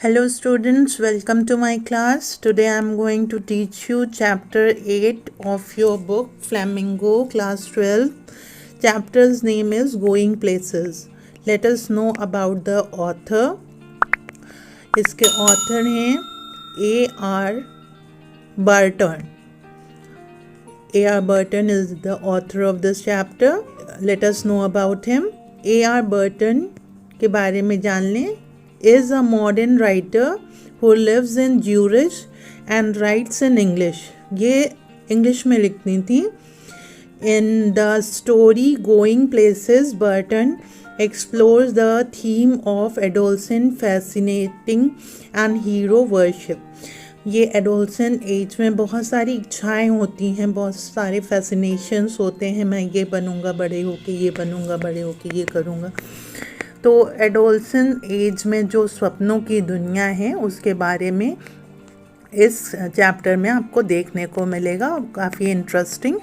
Hello students, welcome to my class. Today I am going to teach you chapter 8 of your book Flamingo class 12. Chapter's name is Going Places. Let us know about the author. इसके author हैं A.R. Burton. A.R. Burton is the author of this chapter. Let us know about him. A.R. Burton के बारे में जान लें. Is a modern writer who lives in Zurich and writes in English. ये English में लिखनी थी. In the story Going Places, Burton explores the theme of adolescent fascinating and hero worship. ये एडोलसेंट एज में बहुत सारी इच्छाएं होती हैं, बहुत सारे फैसिनेशंस होते हैं. मैं ये बनूंगा बड़े होके, ये बनूंगा बड़े होके, ये करूंगा. तो एडोलसेंट एज में जो सपनों की दुनिया है उसके बारे में इस चैप्टर में आपको देखने को मिलेगा. काफ़ी इंटरेस्टिंग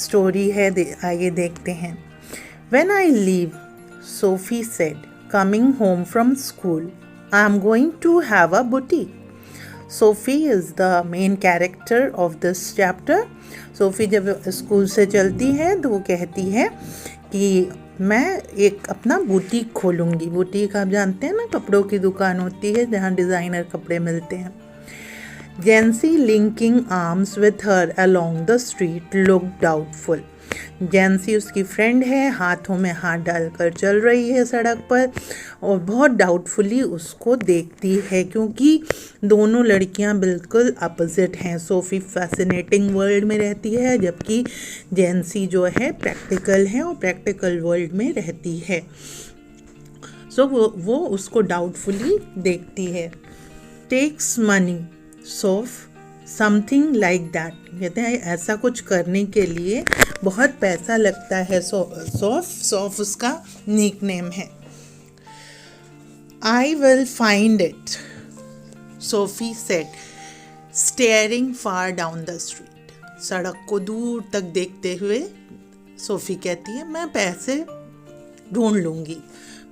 स्टोरी है. आइए देखते हैं. When I leave, Sophie said, coming home from school, I am going to have a boutique. Sophie is the main character of this chapter. Sophie जब स्कूल से चलती है तो वो कहती है कि मैं एक अपना बुटीक खोलूँगी. बुटीक आप जानते हैं ना, कपड़ों की दुकान होती है जहाँ डिज़ाइनर कपड़े मिलते हैं. Jancy linking arms with her along the street look doubtful. Jancy उसकी फ्रेंड है, हाथों में हाथ डालकर चल रही है सड़क पर और बहुत डाउटफुली उसको देखती है क्योंकि दोनों लड़कियां बिल्कुल अपोजिट हैं. सोफ़ी फैसिनेटिंग वर्ल्ड में रहती है जबकि जेंसी जो है प्रैक्टिकल है और प्रैक्टिकल वर्ल्ड में रहती है. सो वो उसको डाउटफुली देखती है. Takes money Soph something like that. कहते हैं ऐसा कुछ करने के लिए बहुत पैसा लगता है. सौफ उसका निक नेम है. I will find it, Sophie said, steering far down the street. सड़क को दूर तक देखते हुए सोफी कहती है मैं पैसे ढूंढ लूँगी,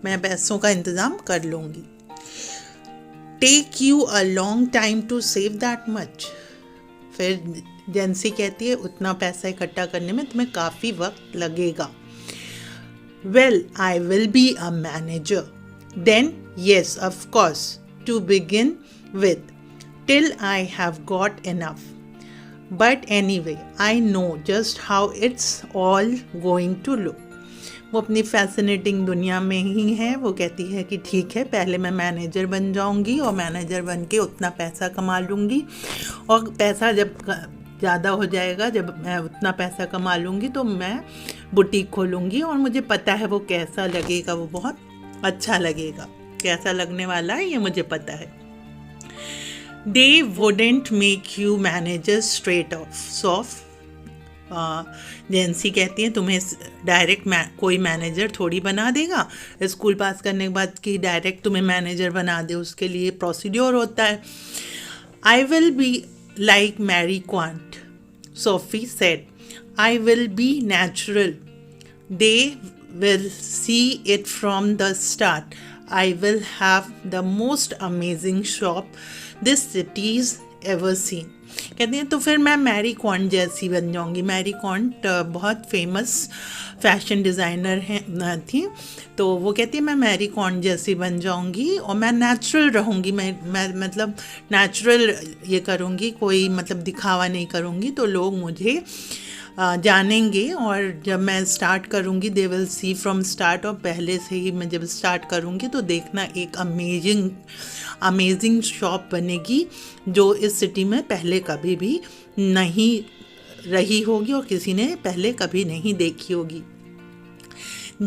मैं पैसों का इंतज़ाम कर लूँगी. Take you a long time to save that much. फिर जेंसी कहती है उतना पैसा इकट्ठा करने में तुम्हें काफ़ी वक्त लगेगा. Well I will be a manager. Then yes of course to begin with till I have got enough. But anyway I know just how it's all going to look. वो अपनी फैसिनेटिंग दुनिया में ही है. वो कहती है कि ठीक है, पहले मैं मैनेजर बन जाऊंगी और मैनेजर बन के उतना पैसा कमा लूँगी और पैसा जब ज़्यादा हो जाएगा, जब मैं उतना पैसा कमा लूँगी तो मैं बुटीक खोलूँगी और मुझे पता है वो कैसा लगेगा. वो बहुत अच्छा लगेगा. कैसा लगने वाला है ये मुझे पता है. They wouldn't make you manager straight off. Scoff Jancy कहती है तुम्हें डायरेक्ट कोई मैनेजर थोड़ी बना देगा. स्कूल पास करने के बाद कि डायरेक्ट तुम्हें मैनेजर बना दे, उसके लिए प्रोसीड्योर होता है. I will be like Mary Quant, Sophie said. I will be natural. They will see it from the start. I will have the most amazing shop this city's ever seen. कहती हैं तो फिर मैं Mary quant जैसी बन जाऊंगी. Mary quant बहुत famous fashion designer हैं थी. तो वो कहती है मैं मैरी क्वांट जैसी बन जाऊंगी और मैं नेचुरल रहूंगी. मैं मतलब नेचुरल ये करूंगी, कोई मतलब दिखावा नहीं करूंगी तो लोग मुझे जानेंगे. और जब मैं स्टार्ट करूंगी दे विल सी फ्रॉम स्टार्ट. और पहले से ही मैं जब स्टार्ट करूंगी तो देखना एक अमेजिंग शॉप बनेगी जो इस सिटी में पहले कभी भी नहीं रही होगी और किसी ने पहले कभी नहीं देखी होगी.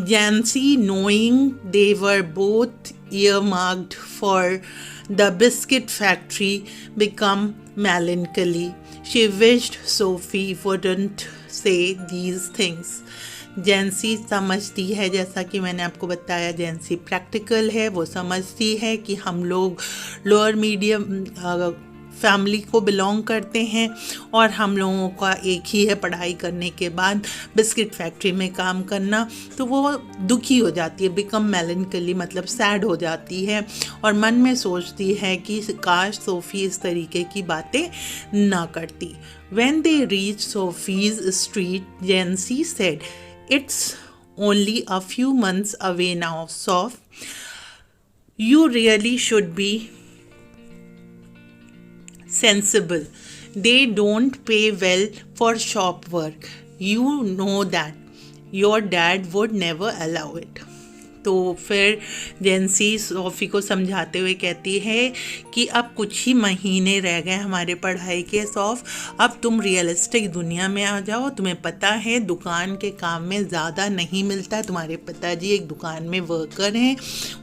Jancy, knowing they were both earmarked for the biscuit factory, became melancholy. She wished Sophie wouldn't say these things. जेंसी समझती है, जैसा कि मैंने आपको बताया जेंसी प्रैक्टिकल है. वो समझती है कि हम लोग लोअर मीडियम फैमिली को बिलोंग करते हैं और हम लोगों का एक ही है पढ़ाई करने के बाद बिस्किट फैक्ट्री में काम करना, तो वो दुखी हो जाती है, बिकम मेलनकली मतलब सैड हो जाती है और मन में सोचती है कि काश सोफ़ी इस तरीके की बातें ना करती। When they reached Sophie's street, Jancy said, "It's only a few months away now, Soph. You really should be sensible. They don't pay well for shop work. You know that. Your dad would never allow it." तो फिर जेंसी SoFi को समझाते हुए कहती है कि अब कुछ ही महीने रह गए हमारे पढ़ाई के सौफ, अब तुम रियलिस्टिक दुनिया में आ जाओ। तुम्हें पता है दुकान के काम में ज़्यादा नहीं मिलता, तुम्हारे पिताजी एक दुकान में वर्कर हैं,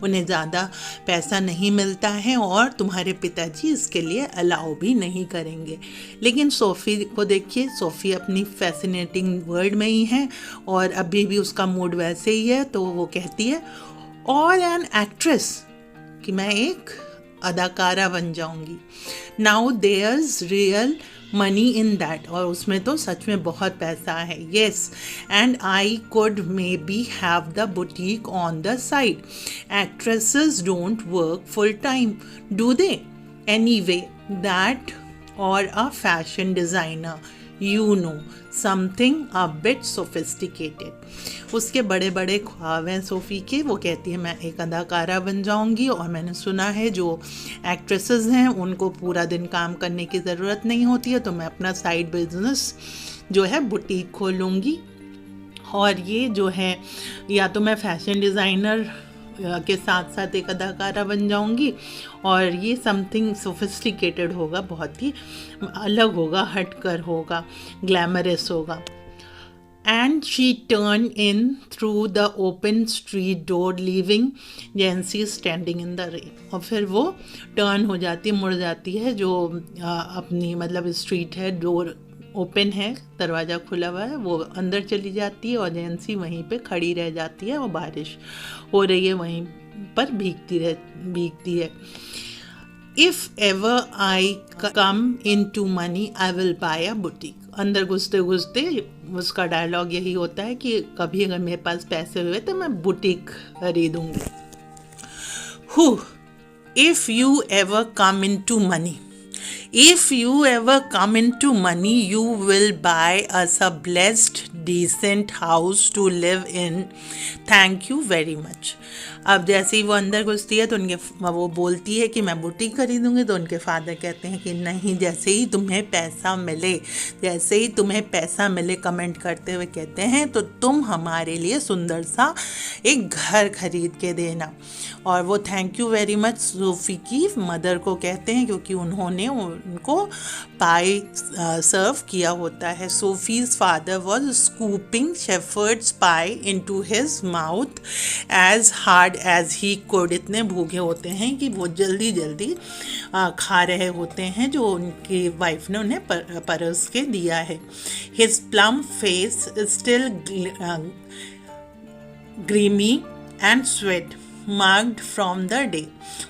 उन्हें ज़्यादा पैसा नहीं मिलता है और तुम्हारे पिताजी इसके लिए अलाउ भी नहीं करेंगे। लेकिन सोफ़ी को देखिए, सोफ़ी अपनी फैसिनेटिंग वर्ल्ड में ही है और अभी भी उसका मूड वैसे ही है, तो वो कहती है और एन एक्ट्रेस, कि मैं एक अदाकारा बन जाऊंगी। Now there's real money in that, और उसमें तो सच में बहुत पैसा है। Yes, and I could maybe have the boutique on the side. Actresses don't work full time, do they? Anyway that or a fashion designer, you know, something a bit sophisticated. उसके बड़े बड़े ख्वाब हैं SoFi के। वो कहती है मैं एक अदाकारा बन जाऊंगी और मैंने सुना है जो एक्ट्रेसेस हैं उनको पूरा दिन काम करने की ज़रूरत नहीं होती है, तो मैं अपना साइड बिजनेस जो है बुटीक खोलूँगी और ये जो है या तो मैं फैशन डिज़ाइनर के साथ साथ एक अदाकारा बन जाऊंगी और ये समथिंग सोफिस्टिकेटेड होगा, बहुत ही अलग होगा, हटकर होगा, ग्लैमरस होगा। And she turned in through the open street door, leaving Jancy standing in the rain. और फिर वो टर्न हो जाती है, मुड़ जाती है, जो अपनी मतलब स्ट्रीट है, डोर ओपन है, दरवाज़ा खुला हुआ है, वो अंदर चली जाती है और जेंसी वहीं पे खड़ी रह जाती है और बारिश हो रही है, वहीं पर भीगती है। If ever I come into money I will buy a boutique. अंदर घुसते घुसते उसका डायलॉग यही होता है कि कभी अगर मेरे पास पैसे हुए तो मैं बुटीक खरीदूँगी। Who if you ever come into money, if you ever come into money, you will buy us a blessed, decent house to live in. Thank you very much. अब जैसे ही वो अंदर घुसती है तो वो बोलती है कि मैं बुटीक खरीदूंगी, तो उनके फादर कहते हैं कि नहीं, जैसे ही तुम्हें पैसा मिले, जैसे ही तुम्हें पैसा मिले, कमेंट करते हुए कहते हैं, तो तुम हमारे लिए सुंदर सा एक घर खरीद के देना। और वो thank you very much SoFi की मदर को कहते हैं क्योंकि उन्होंने उनको पाई सर्व किया होता है। Sophie's father was scooping shepherd's pie into his mouth as hard as he could. इतने भूखे होते हैं कि वो जल्दी जल्दी खा रहे होते हैं जो उनकी वाइफ ने उन्हें परस के दिया है। His plum face still grimy and sweat marked from the day.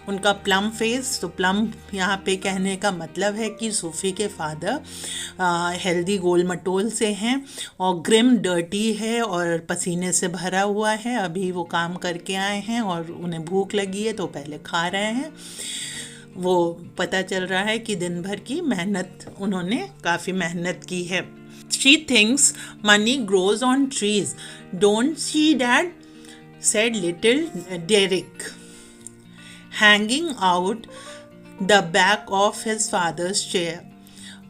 उनका प्लम फेस, तो प्लम यहाँ पे कहने का मतलब है कि सोफ़ी के फादर हेल्दी गोल मटोल से हैं और ग्रिम डर्टी है और पसीने से भरा हुआ है। अभी वो काम करके आए हैं और उन्हें भूख लगी है तो पहले खा रहे हैं। वो पता चल रहा है कि दिन भर की मेहनत, उन्होंने काफ़ी मेहनत की है। She thinks money grows on trees, don't she, Dad? said little Derek, hanging out the back of his father's chair.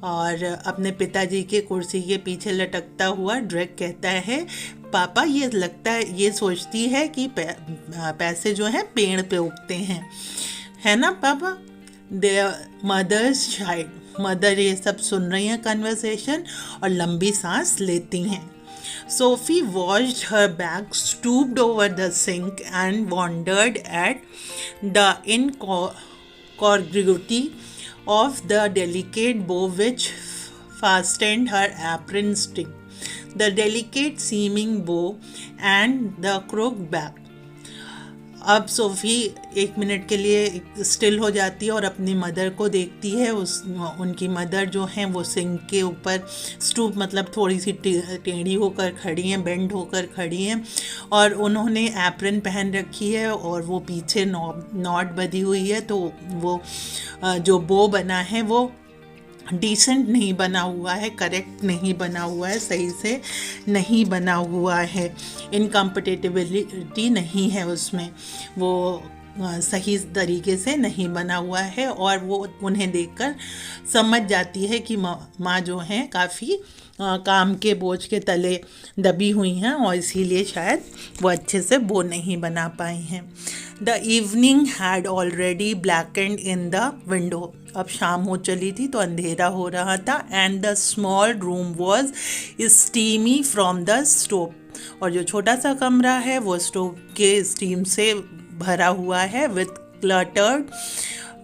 और अपने पिताजी के कुर्सी के पीछे लटकता हुआ ड्रेक कहता है, पापा ये लगता है, ये सोचती है कि पैसे जो है पेड़ पे उगते हैं, है ना पापा? देयर मदर्स चाइल्ड, मदर ये सब सुन रही हैं कन्वर्सेशन और लंबी सांस लेती हैं। Sophie washed her back, stooped over the sink and wondered at the incongruity of the delicate bow which fastened her apron string, the delicate seeming bow and the crooked back. अब SoFi 1 minute के लिए still हो जाती है और अपनी mother को देखती है। उनकी मदर जो हैं वो सिंक के ऊपर स्टूप मतलब थोड़ी सी टेढ़ी होकर खड़ी हैं, बेंड होकर खड़ी हैं, और उन्होंने एप्रन पहन रखी है और वो पीछे नॉट बंधी हुई है। तो वो जो बो बना है वो डिसेंट नहीं बना हुआ है, करेक्ट नहीं बना हुआ है, सही से नहीं बना हुआ है, इनकम्पेटिबिलिटी नहीं है उसमें, वो सही तरीके से नहीं बना हुआ है। और वो उन्हें देखकर समझ जाती है कि माँ जो हैं काफ़ी काम के बोझ के तले दबी हुई हैं और इसीलिए शायद वो अच्छे से बो नहीं बना पाई हैं। The evening had already blackened in the window. अब शाम हो चली थी तो अंधेरा हो रहा था। And the small room was steamy from the stove. और जो छोटा सा कमरा है वो स्टोव के स्टीम से भरा हुआ है। With cluttered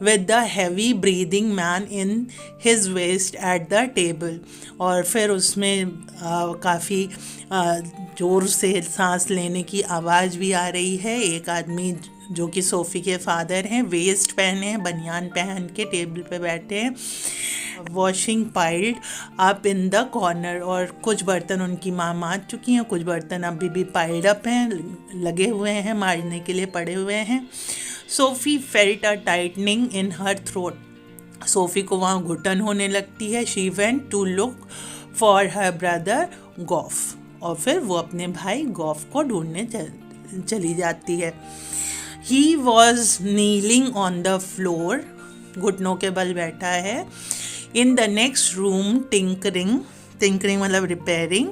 with the heavy breathing man in his waist at the table। और फिर उसमें काफ़ी ज़ोर से सांस लेने की आवाज़ भी आ रही है। एक आदमी जो कि सोफ़ी के फादर हैं, वेस्ट पहने हैं, बनियान पहन के टेबल पे बैठे हैं। Washing piled up in the corner. और कुछ बर्तन उनकी माँ मांज चुकी हैं, कुछ बर्तन अभी भी पाइल्ड अप हैं, लगे हुए हैं, मांजने के लिए पड़े हुए हैं। Sophie felt a tightening in her throat. Sophie को वहाँ घुटन होने लगती है। She went to look for her brother Goff. और फिर वो अपने भाई गॉफ को ढूंढने चली जाती है। He was kneeling on the floor. घुटनों के बल बैठा है। In the next room tinkering मतलब repairing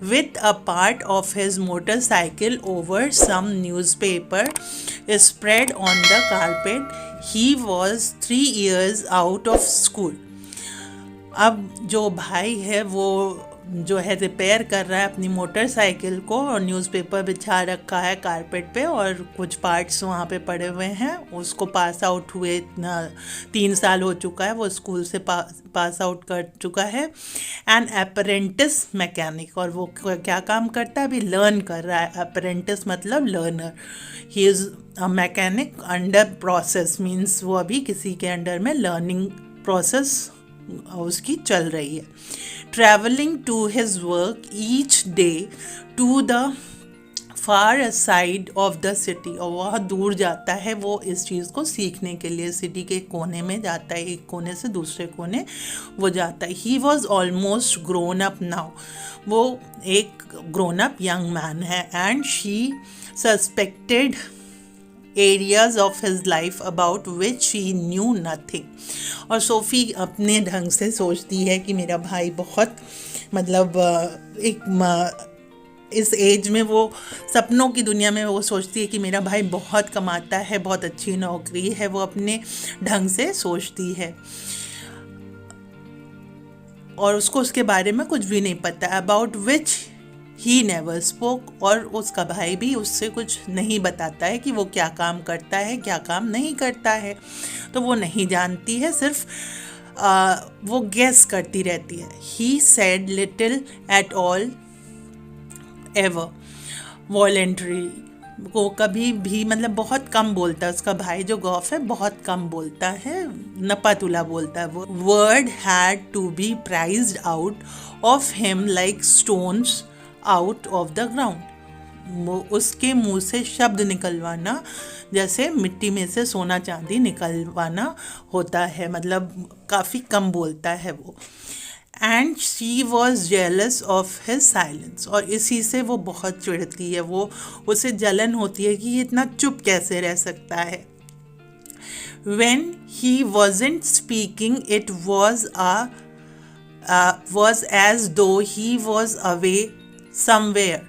with a part of his motorcycle over some newspaper spread on the carpet। He was 3 years out of school। अब जो भाई है वो जो है रिपेयर कर रहा है अपनी मोटरसाइकिल को और न्यूज़पेपर बिछा रखा है कारपेट पे और कुछ पार्ट्स वहाँ पे पड़े हुए हैं। उसको पास आउट हुए 3 साल हो चुका है, वो स्कूल से पास आउट कर चुका है। An apprentice mechanic. और वो क्या काम करता है, अभी लर्न कर रहा है। अप्रेंटिस मतलब learner. He is a mechanic under process, means वो अभी किसी के अंडर में लर्निंग प्रोसेस उसकी चल रही है। Travelling to his work each day to the far side of the city. और वह दूर जाता है वो इस चीज़ को सीखने के लिए, सिटी के कोने में जाता है, एक कोने से दूसरे कोने वो जाता है। He was almost grown up now. वो एक ग्रोन अप यंग मैन है। And she suspected areas of his life about which she knew nothing. और सोफ़ी अपने ढंग से सोचती है कि मेरा भाई बहुत मतलब इस एज में वो सपनों की दुनिया में वो सोचती है कि मेरा भाई बहुत कमाता है, बहुत अच्छी नौकरी है, वो अपने ढंग से सोचती है और उसको उसके बारे में कुछ भी नहीं पता। About which he never spoke. और उसका भाई भी उससे कुछ नहीं बताता है कि वो क्या काम करता है, क्या काम नहीं करता है, तो वो नहीं जानती है, सिर्फ वो गेस करती रहती है। He said little at all ever voluntary. वो कभी भी मतलब बहुत कम बोलता है। उसका भाई जो गॉफ है बहुत कम बोलता है, नपातुला बोलता है वो। Word had to be prized out of him like stones out of the ground. उसके मुंह से शब्द निकलवाना जैसे मिट्टी में से सोना चांदी निकलवाना होता है, मतलब काफ़ी कम बोलता है वो। And she was jealous of his silence. और इसी से वो बहुत चिढ़ती है, वो उसे जलन होती है कि ये इतना चुप कैसे रह सकता है। When he wasn't speaking, it was as though he was away somewhere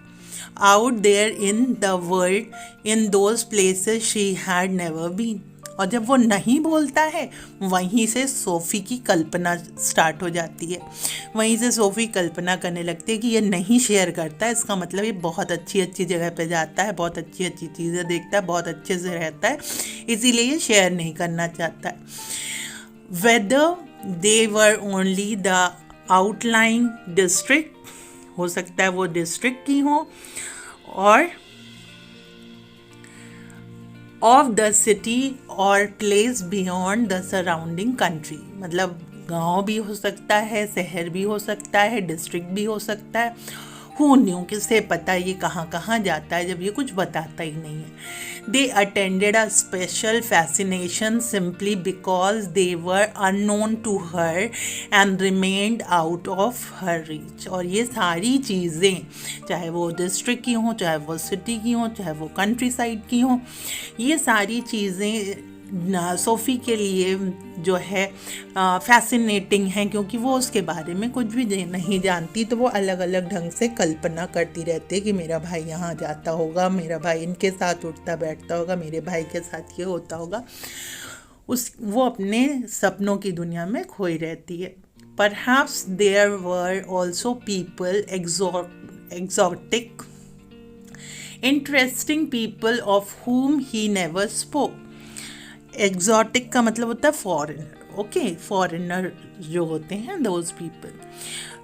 out there in the world, in those places she had never been। और जब वो नहीं बोलता है वहीं से सोफ़ी की कल्पना स्टार्ट हो जाती है। वहीं से सोफ़ी कल्पना करने लगती है कि ये नहीं शेयर करता है, इसका मतलब ये बहुत अच्छी अच्छी जगह पे जाता है, बहुत अच्छी अच्छी चीज़ें देखता है, बहुत अच्छे से रहता है, इसीलिए ये शेयर नहीं करना चाहता है। Whether they were only the outline district. हो सकता है वो डिस्ट्रिक्ट की हो और ऑफ द सिटी और place beyond the surrounding country. मतलब गांव भी हो सकता है, शहर भी हो सकता है, डिस्ट्रिक्ट भी हो सकता है। हु न्यू, किसे पता ये कहाँ कहाँ जाता है जब ये कुछ बताता ही नहीं है। They attended a special fascination simply because they were unknown to her and remained out of her reach. और ये सारी चीज़ें, चाहे वो डिस्ट्रिक्ट की हों, चाहे वो सिटी की हों, चाहे वो कंट्री साइड की हों, ये सारी चीज़ें सोफ़ी के लिए जो है फैसिनेटिंग हैं, क्योंकि वो उसके बारे में कुछ भी नहीं जानती। तो वो अलग अलग ढंग से कल्पना करती रहती है कि मेरा भाई यहाँ जाता होगा, मेरा भाई इनके साथ उठता बैठता होगा, मेरे भाई के साथ ये होता होगा। वो अपने सपनों की दुनिया में खोई रहती है। Perhaps there were also people exotic interesting people of whom he never spoke। Exotic का मतलब होता है फॉरेनर। ओके, फॉरेनर जो होते हैं दोज पीपल,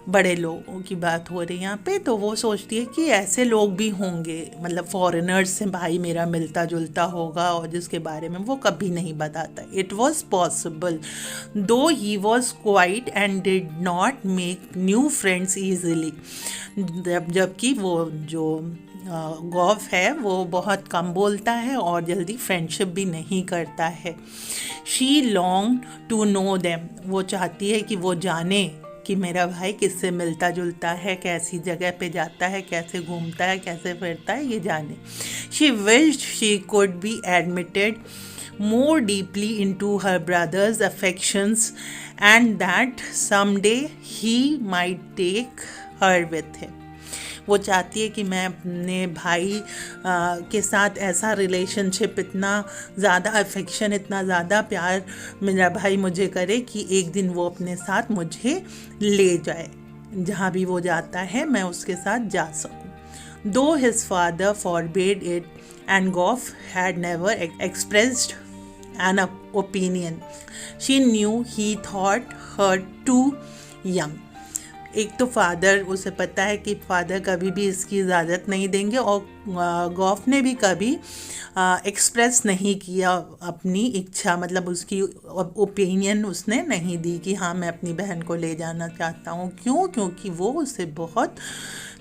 बड़े लोगों की बात हो रही है यहाँ पे। तो वो सोचती है कि ऐसे लोग भी होंगे, मतलब फॉरेनर्स से भाई मेरा मिलता जुलता होगा और जिसके बारे में वो कभी नहीं बताता। इट वॉज पॉसिबल दो he was quiet and did not make new friends easily. जबकि वो जो गॉफ है वो बहुत कम बोलता है और जल्दी फ्रेंडशिप भी नहीं करता है। She long to know them, वो चाहती है कि वो जाने कि मेरा भाई किससे मिलता जुलता है, कैसी जगह पे जाता है, कैसे घूमता है, कैसे फिरता है, ये जाने। She wished she could be admitted more deeply into her brother's affections and that someday he might take her with him। वो चाहती है कि मैं अपने भाई के साथ ऐसा रिलेशनशिप, इतना ज़्यादा अफेक्शन, इतना ज़्यादा प्यार मेरा भाई मुझे करे कि एक दिन वो अपने साथ मुझे ले जाए, जहाँ भी वो जाता है मैं उसके साथ जा सकूँ। Though his father forbade it and Goff had never expressed an opinion, she knew he thought her too young। एक तो फादर, उसे पता है कि फादर कभी भी इसकी इजाज़त नहीं देंगे, और गॉफ ने भी कभी एक्सप्रेस नहीं किया अपनी इच्छा, मतलब उसकी ओपिनियन उसने नहीं दी कि हाँ मैं अपनी बहन को ले जाना चाहता हूँ। क्यों? क्योंकि वो उसे बहुत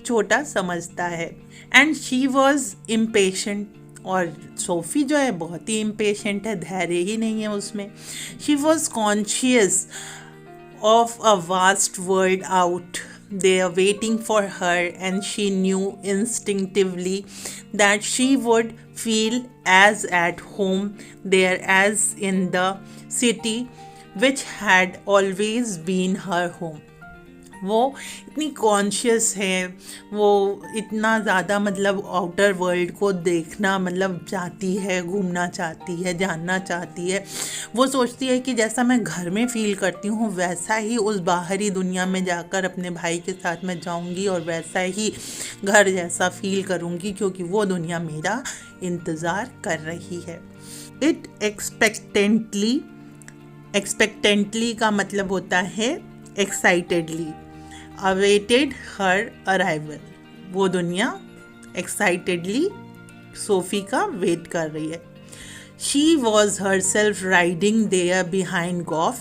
छोटा समझता है। एंड शी वॉज इम्पेशेंट, और सोफ़ी जो है बहुत ही इम्पेशेंट है, धैर्य ही नहीं है उसमें। She was conscious of a vast world out there waiting for her, and she knew instinctively that she would feel as at home there as in the city which had always been her home। वो इतनी conscious है, वो इतना ज़्यादा मतलब outer world को देखना मतलब चाहती है, घूमना चाहती है, जानना चाहती है। वो सोचती है कि जैसा मैं घर में फ़ील करती हूँ वैसा ही उस बाहरी दुनिया में जाकर अपने भाई के साथ मैं जाऊँगी और वैसा ही घर जैसा फ़ील करूँगी, क्योंकि वो दुनिया मेरा इंतज़ार कर रही है। इट एक्सपेक्टेंटली का मतलब होता है एक्साइटेडली। अवेटेड हर अराइवल, वो दुनिया एक्साइटेडली सोफ़ी का वेट कर रही है। She was herself riding there behind Goff.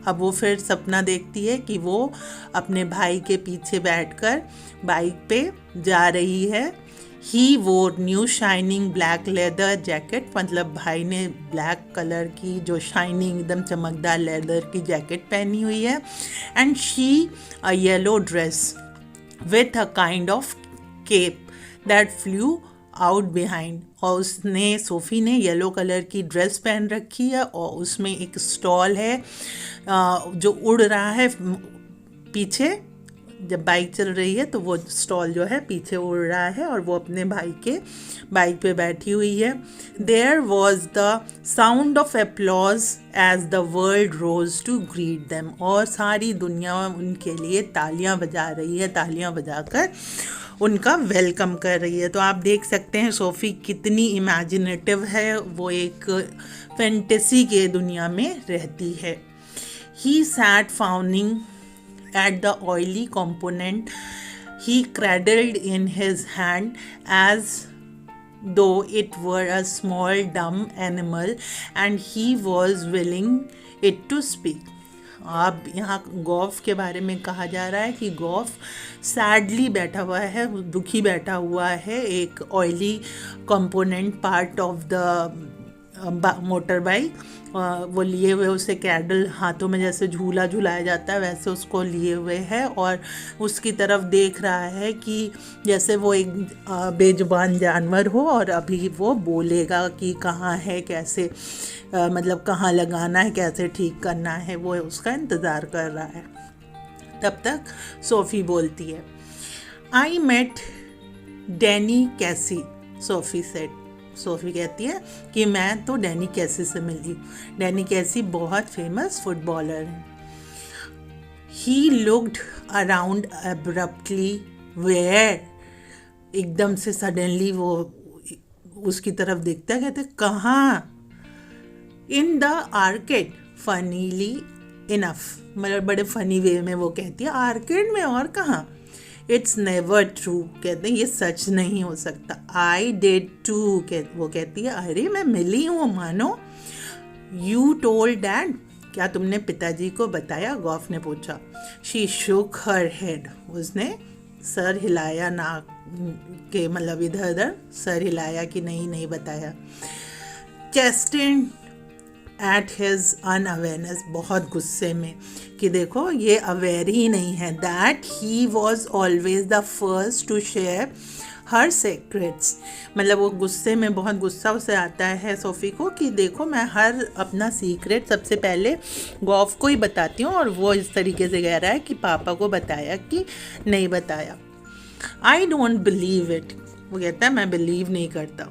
अब वो फिर सपना देखती है कि वो अपने भाई के पीछे बैठकर बाइक पे जा रही है। ही वोर new shining black leather jacket, मतलब भाई ने ब्लैक कलर की जो शाइनिंग एकदम चमकदार लेदर की जैकेट पहनी हुई है। And she a yellow dress with a kind of kept that flu out behind, और उसने सोफ़ी ने येलो कलर की ड्रेस पहन रखी है और उसमें एक स्टॉल है जो उड़ रहा है पीछे। जब बाइक चल रही है तो वो स्टॉल जो है पीछे उड़ रहा है और वो अपने भाई के बाइक पे बैठी हुई है। There was the sound of applause as the world rose to greet them, और सारी दुनिया उनके लिए तालियां बजा रही है, तालियां बजाकर उनका वेलकम कर रही है। तो आप देख सकते हैं सोफ़ी कितनी इमेजिनेटिव है, वो एक फैंटेसी के दुनिया में रहती है। He sat frowning at the oily component he cradled in his hand as though it were a small dumb animal and he was willing it to speak. अब यहाँ गौफ के बारे में कहा जा रहा है कि गौफ सैडली बैठा हुआ है, दुखी बैठा हुआ है एक oily component part of the motor bike, वो लिए हुए उसे कैडल हाथों में जैसे झूला झुलाया जाता है वैसे उसको लिए हुए है और उसकी तरफ देख रहा है कि जैसे वो एक बेजुबान जानवर हो और अभी वो बोलेगा कि कहाँ है, कैसे मतलब कहाँ लगाना है, कैसे ठीक करना है, वो उसका इंतज़ार कर रहा है। तब तक सोफ़ी बोलती है, I met Danny Casey, Sophie said. Sophie कहती है कि मैं तो डैनी कैसी से मिली। डैनी कैसी बहुत फेमस फुटबॉलर है। He looked around abruptly, where, एकदम से सडनली वो उसकी तरफ देखता है, कहते कहाँ, in the arcade, funnily enough, मतलब बड़े फनी वे में वो कहती है आर्केड में, और कहाँ, इट्स नेवर ट्रू, कहते हैं ये सच नहीं हो सकता। आई डिड टू, वो कहती है अरे मैं मिली हूँ मानो। यू टोल्ड डैड, क्या तुमने पिताजी को बताया, गौफ ने पूछा। शी शुक हर हेड, उसने सर हिलाया, नाक के मतलब इधर उधर सर हिलाया कि नहीं नहीं बताया। चेस्टेड एट हिज अनअवेयरनेस, बहुत गुस्से में कि देखो ये अवेयर ही नहीं है, that he was always the first to share her secrets, मतलब वो गुस्से में, बहुत गुस्सा उसे आता है सोफ़ी को कि देखो मैं हर अपना सीक्रेट सबसे पहले गौफ को ही बताती हूँ और वो इस तरीके से कह रहा है कि पापा को बताया कि नहीं बताया। आई डोंट बिलीव इट, वो कहता है मैं बिलीव नहीं करता।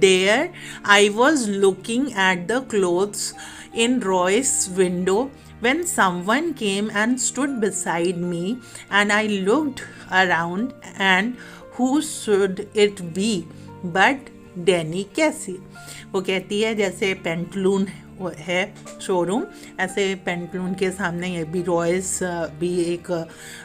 There I was looking at the clothes in Roy's window when someone came and stood beside me and I looked around and who should it be but Danny Casey। वो कहती है जैसे पेंटलून है showroom, ऐसे Pantaloon के सामने ये भी रॉयस भी एक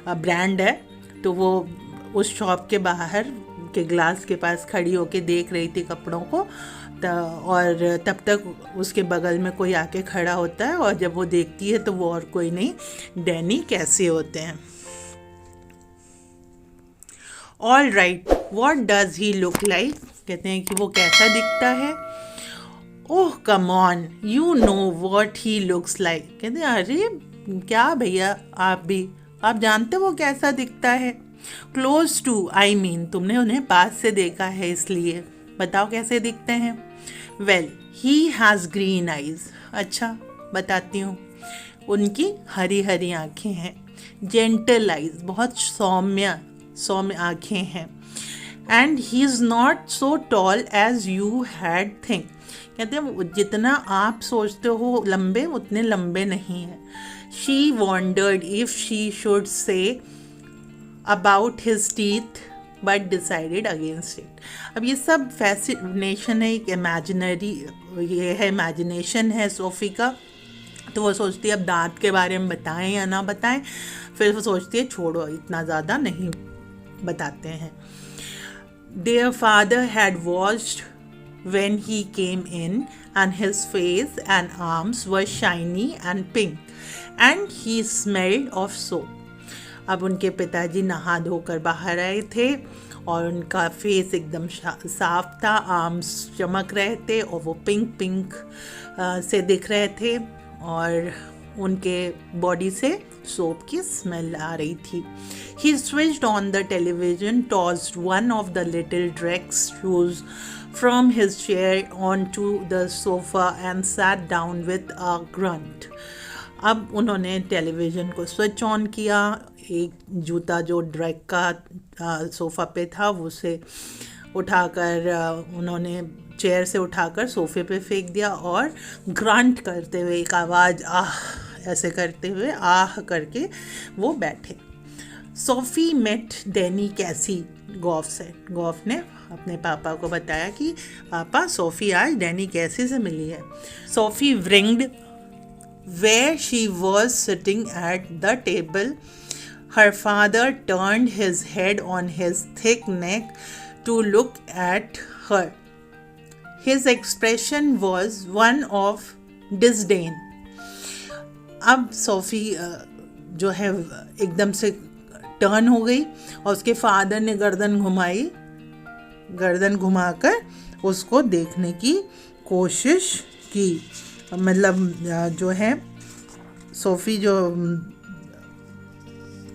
ब्रांड है, तो वो उस शॉप के बाहर के ग्लास के पास खड़ी होके देख रही थी कपड़ों को, और तब तक उसके बगल में कोई आके खड़ा होता है और जब वो देखती है तो वो और कोई नहीं, डैनी कैसे होते हैं। All right, what does he look like, कहते हैं कि वो कैसा दिखता है। Oh come on, you know what he looks like, कहते हैं अरे क्या भैया आप जानते हो वो कैसा दिखता है। क्लोज टू, आई मीन तुमने उन्हें पास से देखा है इसलिए, बताओ कैसे दिखते हैं। Well he has green eyes, अच्छा बताती हूँ, उनकी हरी हरी आँखें हैं। जेंटल आइज, बहुत सौम्य आँखें हैं। And he is not so tall as you had think, कहते हैं जितना आप सोचते हो लंबे उतने लंबे नहीं हैं। She wandered if she should say about his teeth but decided against it. अब ये सब फैसिनेशन है, एक इमेजिनरी, ये है इमेजिनेशन है सोफ़ी का, तो वो सोचती है अब दांत के बारे में बताएं या ना बताएं, फिर वो सोचती है छोड़ो इतना ज़्यादा नहीं बताते हैं। Their father had watched when he came in and his face and arms were shiny and pink and he smelled of soap। अब उनके पिताजी नहा धोकर बाहर आए थे और उनका फेस एकदम साफ था, आर्म्स चमक रहे थे और वो पिंक से दिख रहे थे और उनके बॉडी से सोप की स्मेल आ रही थी। He switched on the television, tossed one of the little Drex shoes from his chair onto the sofa and sat down with a grunt। अब उन्होंने टेलीविज़न को स्विच ऑन किया, एक जूता जो ड्रैग का सोफ़ा पे था उसे उठाकर उन्होंने चेयर से उठाकर सोफ़े पे फेंक दिया और ग्रंट करते हुए, एक आवाज़ आह ऐसे करते हुए आह करके वो बैठे। Sophie met Danny Casey, Goff से, गॉफ ने अपने पापा को बताया कि पापा सोफ़ी आज डैनी कैसी से मिली है। Sophie wriggled where she was sitting at the table. Her father turned his head on his thick neck to look at her. His expression was one of disdain. अब सोफी जो है एकदम से टर्न हो गई और उसके फादर ने गर्दन घुमाकर उसको देखने की कोशिश की. मतलब जो है सोफ़ी जो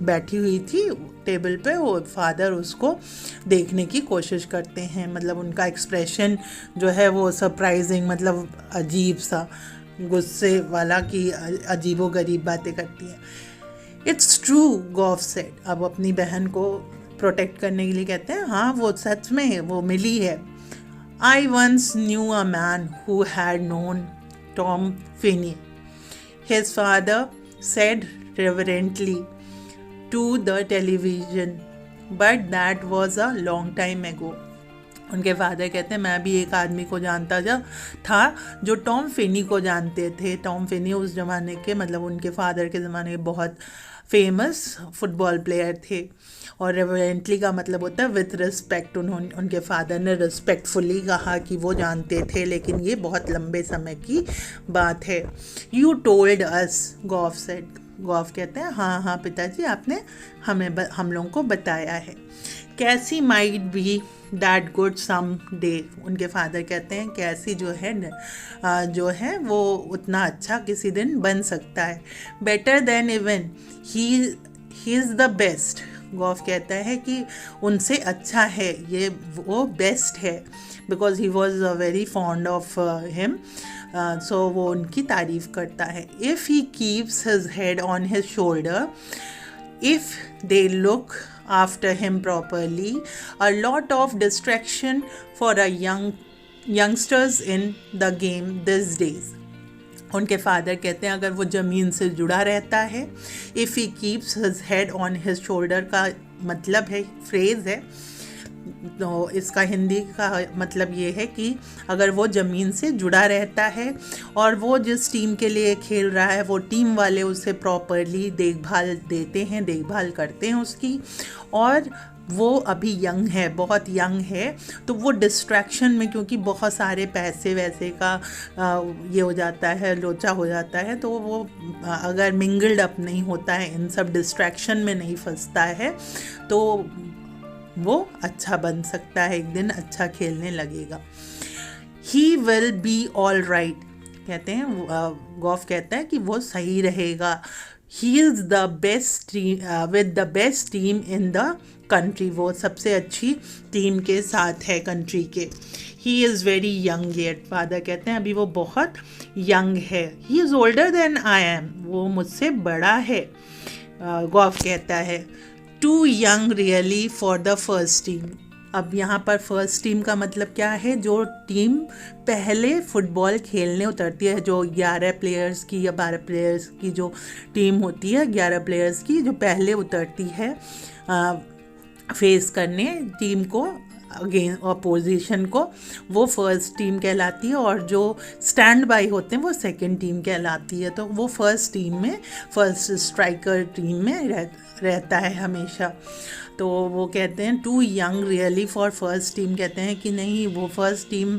बैठी हुई थी टेबल पे, वो फादर उसको देखने की कोशिश करते हैं. मतलब उनका एक्सप्रेशन जो है वो सरप्राइजिंग, मतलब अजीब सा, गुस्से वाला कि अजीबो गरीब बातें करती है. It's true, Goff said. अब अपनी बहन को प्रोटेक्ट करने के लिए कहते हैं, हाँ वो सच में वो मिली है. I once knew a man who had known Tom Finney, his father said reverently to the television, but that was a long time ago. उनके फादर कहते हैं, मैं भी एक आदमी को जानता था जो टॉम फिनी को जानते थे. टॉम फिनी उस ज़माने के, मतलब उनके फादर के ज़माने के बहुत फेमस फुटबॉल प्लेयर थे. और रेवरेंटली का मतलब होता है विथ रिस्पेक्ट. उनके फादर ने रिस्पेक्टफुली कहा कि वो जानते थे, लेकिन ये बहुत लंबे समय की बात है. You told us, Goff said. Goff कहते हैं, हाँ हाँ पिताजी, आपने हम लोगों को बताया है. Casey might be that good some day. उनके फादर कहते हैं कैसी जो है वो उतना अच्छा किसी दिन बन सकता है. Better than even he is the best. Goff कहता है कि उनसे अच्छा है, ये वो बेस्ट है, because he was very fond of him. So वो उनकी तारीफ़ करता है. If he keeps his head on his shoulder, if they look after him properly, a lot of distraction for a youngsters in the game these days. उनके father कहते हैं अगर वो ज़मीन से जुड़ा रहता है. If he keeps his head on his shoulder का मतलब है, फ्रेज़ है, तो इसका हिंदी का मतलब ये है कि अगर वो ज़मीन से जुड़ा रहता है और वो जिस टीम के लिए खेल रहा है वो टीम वाले उसे प्रॉपरली देखभाल करते हैं उसकी, और वो अभी यंग है, बहुत यंग है, तो वो डिस्ट्रैक्शन में, क्योंकि बहुत सारे पैसे वैसे का ये हो जाता है, लोचा हो जाता है, तो वो अगर मिंगल्ड अप नहीं होता है, इन सब डिस्ट्रैक्शन में नहीं फंसता है, तो वो अच्छा बन सकता है, एक दिन अच्छा खेलने लगेगा. He will be all right. कहते हैं, गॉफ कहता है कि वो सही रहेगा. He is the best with the best team in the country. वो सबसे अच्छी टीम के साथ है कंट्री के. He is very young yet. Father कहते हैं अभी वो बहुत यंग है. He is older than I am. वो मुझसे बड़ा है. गॉफ कहता है too young really for the first team. अब यहाँ पर फर्स्ट टीम का मतलब क्या है, जो टीम पहले फुटबॉल खेलने उतरती है, जो 11 प्लेयर्स की या 12 प्लेयर्स की जो टीम होती है, 11 प्लेयर्स की जो पहले उतरती है फेस करने टीम को, अगेंस्ट अपोजिशन को, वो फर्स्ट टीम कहलाती है. और जो स्टैंड बाई होते हैं वो सेकंड टीम कहलाती है. तो वो फर्स्ट टीम में, फर्स्ट स्ट्राइकर टीम में रहता है हमेशा. तो वो कहते हैं too young really for first team. कहते हैं कि नहीं, वो फर्स्ट टीम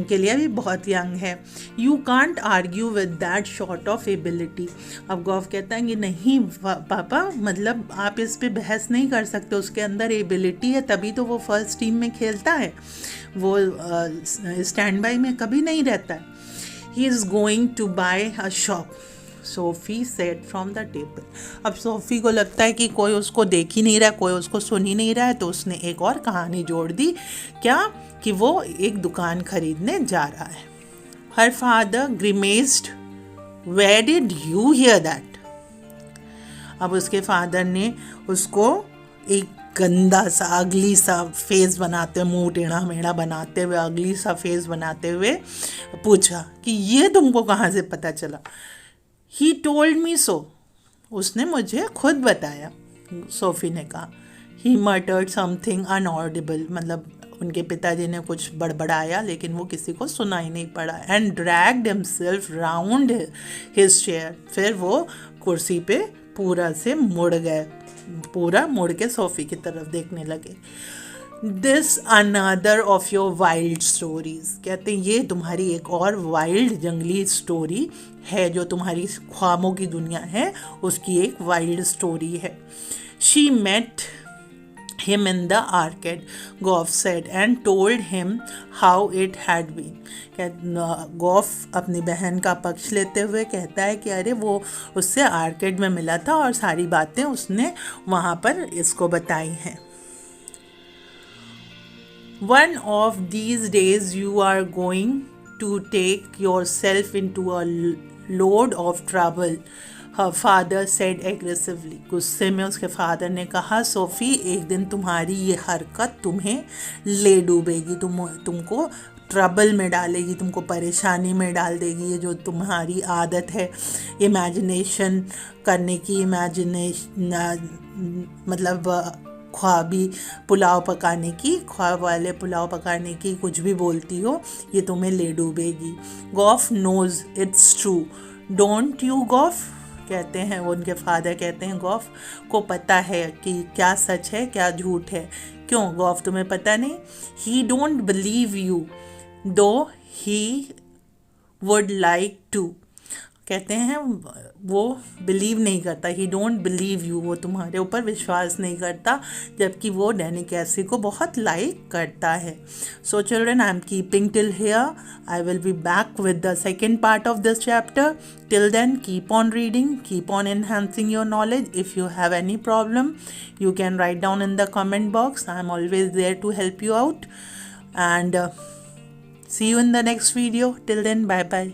के लिए भी बहुत यंग है. You can't argue with that short of ability. अब गॉफ कहता है कि नहीं पापा, मतलब आप इस पे बहस नहीं कर सकते, उसके अंदर एबिलिटी है तभी तो वो फर्स्ट टीम में खेलता है, वो स्टैंड बाई में कभी नहीं रहता है. He is going to buy a shop, Sophie said from the table. अब सोफ़ी को लगता है कि कोई उसको देख ही नहीं रहा, कोई उसको सुन ही नहीं रहा है, तो उसने एक और कहानी जोड़ दी. क्या कि वो एक दुकान खरीदने जा रहा है. Her father grimaced, where did you hear that. अब उसके फादर ने उसको एक गंदा सा, अगली सा फेस बनाते हुए, मुंह टेढ़ा मेढ़ा बनाते हुए, अगली सा फेस बनाते हुए पूछा कि ये तुमको कहाँ से पता चला. He told me so. उसने मुझे खुद बताया, सोफ़ी ने कहा. He muttered something unaudible. मतलब उनके पिताजी ने कुछ बड़बड़ाया, लेकिन वो किसी को सुनाई नहीं पड़ा. And dragged himself round his chair. फिर वो कुर्सी पे पूरा से मुड़ गए, पूरा मुड़ के सोफ़ी की तरफ देखने लगे. This another of your wild stories, कहते हैं ये तुम्हारी एक और वाइल्ड जंगली स्टोरी है, जो तुम्हारी ख्वाबों की दुनिया है उसकी एक वाइल्ड स्टोरी है. She met him in the arcade, Goff said, and told him how it had been. Goff अपनी बहन का पक्ष लेते हुए कहता है कि अरे वो उससे आर्केड में मिला था और सारी बातें उसने वहाँ पर इसको बताई हैं. One of these days you are going to take yourself into a load of trouble, her father said aggressively. गुस्से में उसके फादर ने कहा, सोफी एक दिन तुम्हारी ये हरकत तुम्हें ले डूबेगी, तुमको ट्रबल में डालेगी, तुमको परेशानी में डाल देगी. ये जो तुम्हारी आदत है इमेजिनेशन करने की, मतलब ख्वाबी पुलाव पकाने की, ख्वाब वाले पुलाव पकाने की, कुछ भी बोलती हो, ये तुम्हें ले डूबेगी. Goff knows it's true don't you Goff, कहते हैं वो, उनके फादर कहते हैं गॉफ को पता है कि क्या सच है क्या झूठ है. क्यों गॉफ तुम्हें पता नहीं? ही डोंट बिलीव यू दो ही वुड लाइक टू, कहते हैं वो बिलीव नहीं करता, ही डोंट बिलीव यू, वो तुम्हारे ऊपर विश्वास नहीं करता, जबकि वो डैनी कैसी को बहुत लाइक करता है. So children, I am keeping till here. I will be back with the second part of this chapter. Till then, keep on reading, keep on enhancing your knowledge. If you have any problem, you can write down in the comment box. I am always there to help you out. And see you in the next video. Till then, bye bye.